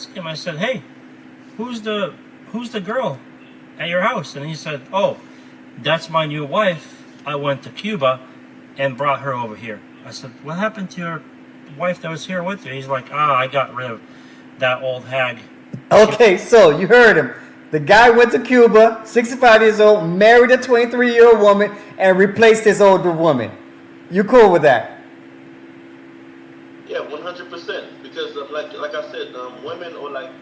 asked him, I said, hey, who's the girl at your house? And he said, oh, that's my new wife. I went to Cuba and brought her over here. I said, what happened to your wife that was here with you? He's like, I got rid of that old hag. Okay, so you heard him. The guy went to Cuba, 65 years old, married a 23-year-old woman, and replaced his older woman. You cool with that? Yeah, 100%. Because like I said, women are like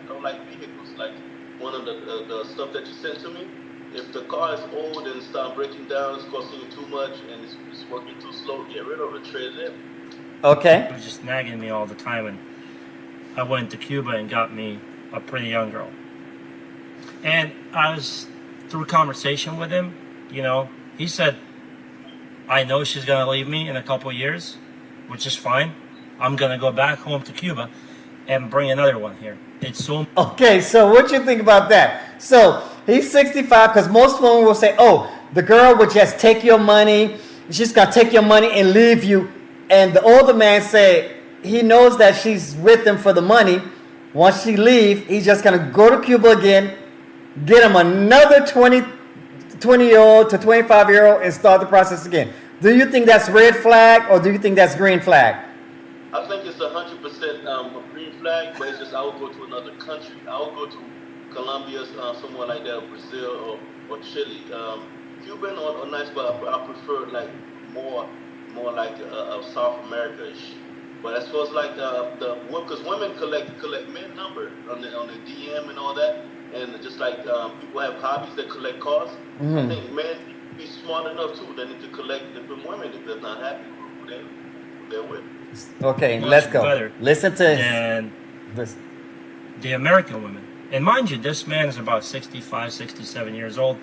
vehicles. Like one of the stuff that you sent to me. If the car is old and start breaking down, it's costing you too much, and it's working too slow, get rid of it, trade it in. Okay. He was just nagging me all the time, and I went to Cuba and got me a pretty young girl. And I was through conversation with him, he said, I know she's going to leave me in a couple of years, which is fine. I'm going to go back home to Cuba and bring another one here. It's so... Okay, so what you think about that? So he's 65, because most women will say, oh, the girl would just take your money. She's going to take your money and leave you. And the older man say he knows that she's with him for the money. Once she leave, he's just going to go to Cuba again, get him another 20-year-old to 25-year-old and start the process again. Do you think that's red flag, or do you think that's green flag? I think it's 100% a green flag, but it's just I would go to another country. I would go to Colombia, somewhere like that, Brazil or Chile. Cuban are nice, but I prefer like more like South America-ish. But as far as like because women collect men number on the DM and all that, and just like people have hobbies that collect cars. Mm-hmm. I think men be smart enough too. They need to collect different women if they're not happy with who they're with. Okay, much let's go. better Listen to than this. the American women. And mind you, this man is about 65, 67 years old.